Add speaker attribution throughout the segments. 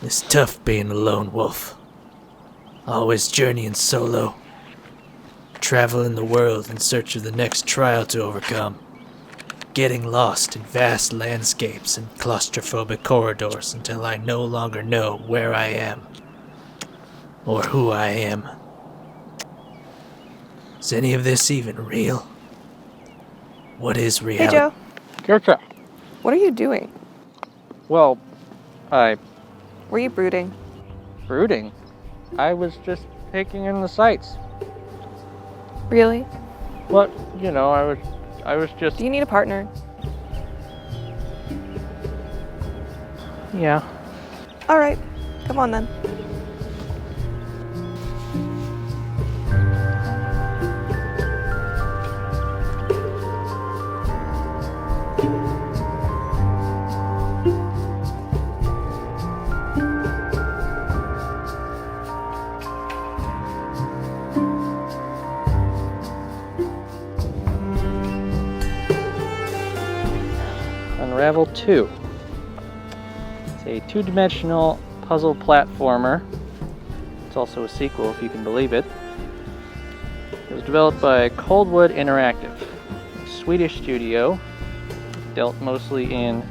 Speaker 1: It's tough being a lone wolf. Always journeying solo. Traveling the world in search of the next trial to overcome. Getting lost in vast landscapes and claustrophobic corridors until I no longer know where I am. Or who I am. Is any of this even real? What is reality?
Speaker 2: Hey, Joe.
Speaker 3: Kitra.
Speaker 2: What are you doing?
Speaker 3: Well,
Speaker 2: Were you brooding?
Speaker 3: brooding. I was just taking in the sights.
Speaker 2: Really?
Speaker 3: But, I was just...
Speaker 2: Do you need a partner?
Speaker 3: Yeah.
Speaker 2: All right. Come on then.
Speaker 3: Unravel 2. It's a two-dimensional puzzle platformer. It's also a sequel, if you can believe it. It was developed by Coldwood Interactive, a Swedish studio, dealt mostly in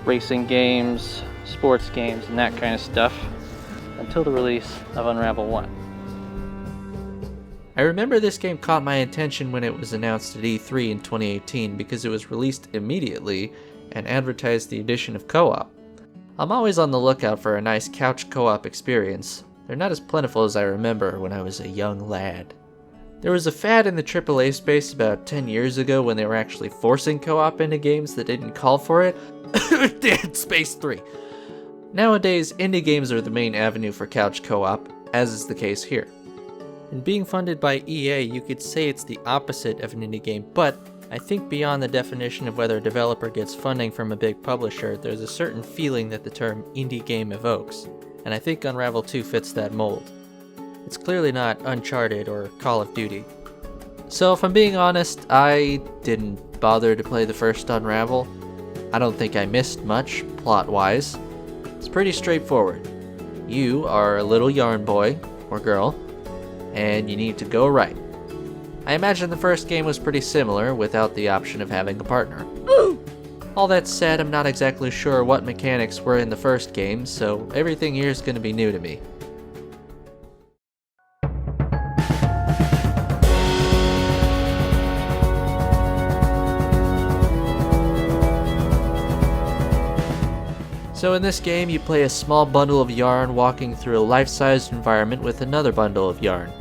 Speaker 3: racing games, sports games, and that kind of stuff, until the release of Unravel 1.
Speaker 1: I remember this game caught my attention when it was announced at E3 in 2018 because it was released immediately and advertised the addition of co-op. I'm always on the lookout for a nice couch co-op experience. They're not as plentiful as I remember when I was a young lad. There was a fad in the AAA space about 10 years ago when they were actually forcing co-op into games that didn't call for it. Dead Space 3. Nowadays, indie games are the main avenue for couch co-op, as is the case here. And being funded by EA, you could say it's the opposite of an indie game, but I think beyond the definition of whether a developer gets funding from a big publisher, there's a certain feeling that the term indie game evokes, and I think Unravel 2 fits that mold. It's clearly not Uncharted or Call of Duty. So if I'm being honest, I didn't bother to play the first Unravel. I don't think I missed much, plot-wise. It's pretty straightforward. You are a little yarn boy, or girl, and you need to go right. I imagine the first game was pretty similar without the option of having a partner. All that said, I'm not exactly sure what mechanics were in the first game, so everything here is going to be new to me. So in this game, you play a small bundle of yarn walking through a life-sized environment with another bundle of yarn.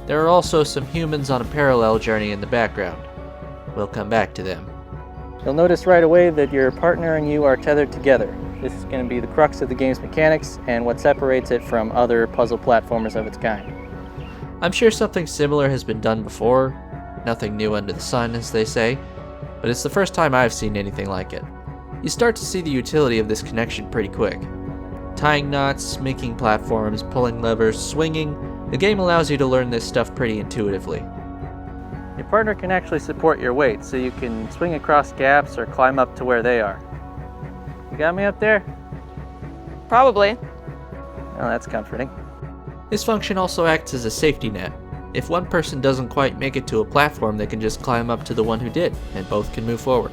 Speaker 1: There are also some humans on a parallel journey in the background. We'll come back to them.
Speaker 3: You'll notice right away that your partner and you are tethered together. This is going to be the crux of the game's mechanics and what separates it from other puzzle platformers of its kind.
Speaker 1: I'm sure something similar has been done before. Nothing new under the sun, as they say. But it's the first time I've seen anything like it. You start to see the utility of this connection pretty quick. Tying knots, making platforms, pulling levers, swinging. The game allows you to learn this stuff pretty intuitively.
Speaker 3: Your partner can actually support your weight, so you can swing across gaps or climb up to where they are. You got me up there?
Speaker 2: Probably.
Speaker 3: Oh, that's comforting.
Speaker 1: This function also acts as a safety net. If one person doesn't quite make it to a platform, they can just climb up to the one who did, and both can move forward.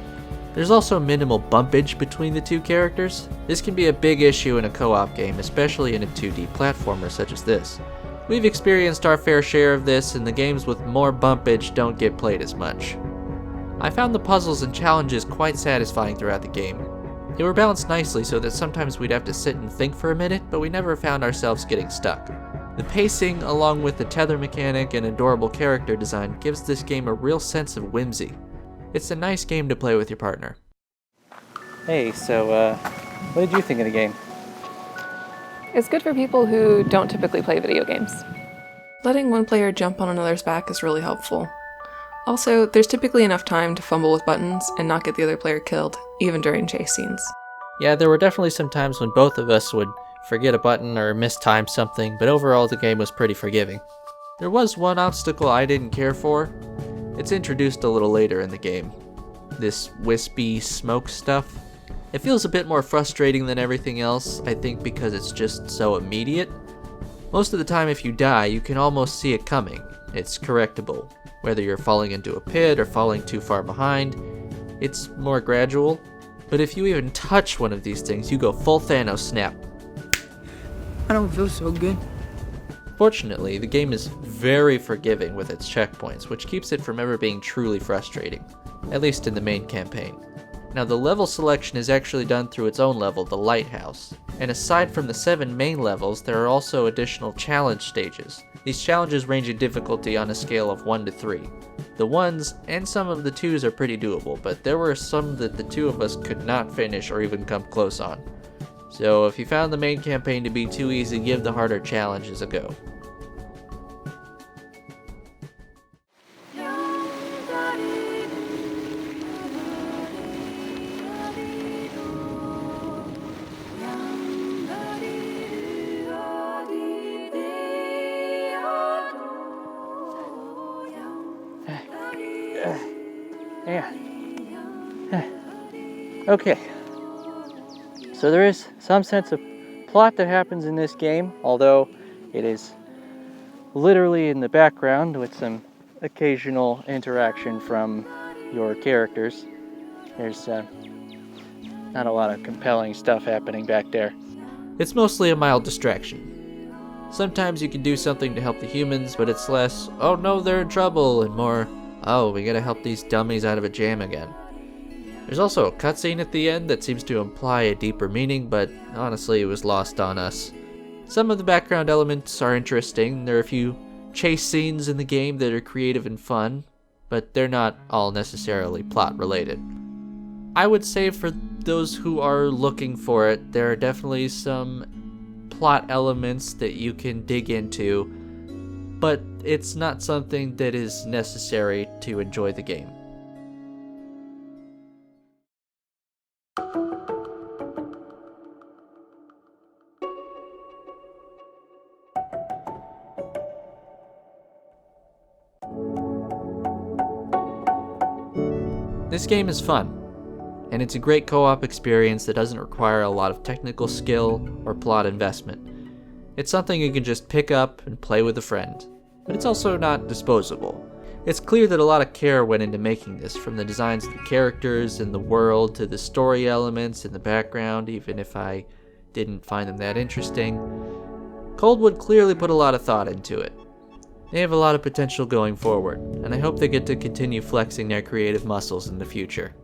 Speaker 1: There's also minimal bumpage between the two characters. This can be a big issue in a co-op game, especially in a 2D platformer such as this. We've experienced our fair share of this, and the games with more bumpage don't get played as much. I found the puzzles and challenges quite satisfying throughout the game. They were balanced nicely so that sometimes we'd have to sit and think for a minute, but we never found ourselves getting stuck. The pacing, along with the tether mechanic and adorable character design, gives this game a real sense of whimsy. It's a nice game to play with your partner.
Speaker 3: Hey, so, what did you think of the game?
Speaker 2: It's good for people who don't typically play video games. Letting one player jump on another's back is really helpful. Also, there's typically enough time to fumble with buttons and not get the other player killed, even during chase scenes.
Speaker 1: Yeah, there were definitely some times when both of us would forget a button or mistime something, but overall the game was pretty forgiving. There was one obstacle I didn't care for. It's introduced a little later in the game. This wispy smoke stuff. It feels a bit more frustrating than everything else, I think because it's just so immediate. Most of the time if you die, you can almost see it coming. It's correctable. Whether you're falling into a pit or falling too far behind, it's more gradual. But if you even touch one of these things, you go full Thanos snap.
Speaker 4: I don't feel so good.
Speaker 1: Fortunately, the game is very forgiving with its checkpoints, which keeps it from ever being truly frustrating, at least in the main campaign. Now, the level selection is actually done through its own level, the Lighthouse. And aside from the 7 main levels, there are also additional challenge stages. These challenges range in difficulty on a scale of 1 to 3. The 1s and some of the 2s are pretty doable, but there were some that the 2 of us could not finish or even come close on. So if you found the main campaign to be too easy, give the harder challenges a go.
Speaker 3: Okay, so there is some sense of plot that happens in this game, although it is literally in the background with some occasional interaction from your characters. There's not a lot of compelling stuff happening back there.
Speaker 1: It's mostly a mild distraction. Sometimes you can do something to help the humans, but it's less, oh no, they're in trouble, and more, oh, we gotta help these dummies out of a jam again. There's also a cutscene at the end that seems to imply a deeper meaning, but honestly it was lost on us. Some of the background elements are interesting. There are a few chase scenes in the game that are creative and fun, but they're not all necessarily plot related. I would say for those who are looking for it, there are definitely some plot elements that you can dig into, but it's not something that is necessary to enjoy the game. This game is fun, and it's a great co-op experience that doesn't require a lot of technical skill or plot investment. It's something you can just pick up and play with a friend, but it's also not disposable. It's clear that a lot of care went into making this, from the designs of the characters and the world to the story elements in the background, even if I didn't find them that interesting. Coldwood clearly put a lot of thought into it. They have a lot of potential going forward, and I hope they get to continue flexing their creative muscles in the future.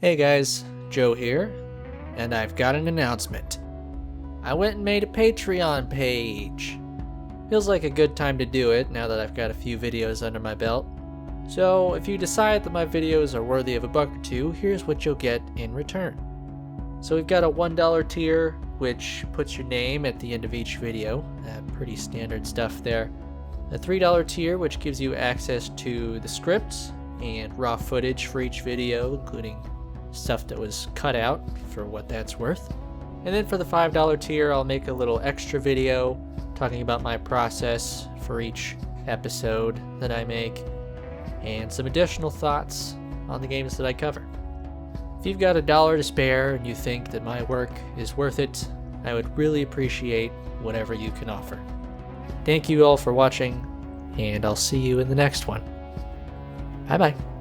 Speaker 1: Hey guys, Joe here, and I've got an announcement. I went and made a Patreon page. Feels like a good time to do it now that I've got a few videos under my belt. So if you decide that my videos are worthy of $1 or $2, here's what you'll get in return. So we've got a $1 tier, which puts your name at the end of each video. Pretty standard stuff there. A $3 tier, which gives you access to the scripts and raw footage for each video, including stuff that was cut out for what that's worth. And then for the $5 tier, I'll make a little extra video talking about my process for each episode that I make and some additional thoughts on the games that I cover. If you've got $1 to spare and you think that my work is worth it, I would really appreciate whatever you can offer. Thank you all for watching, and I'll see you in the next one. Bye bye.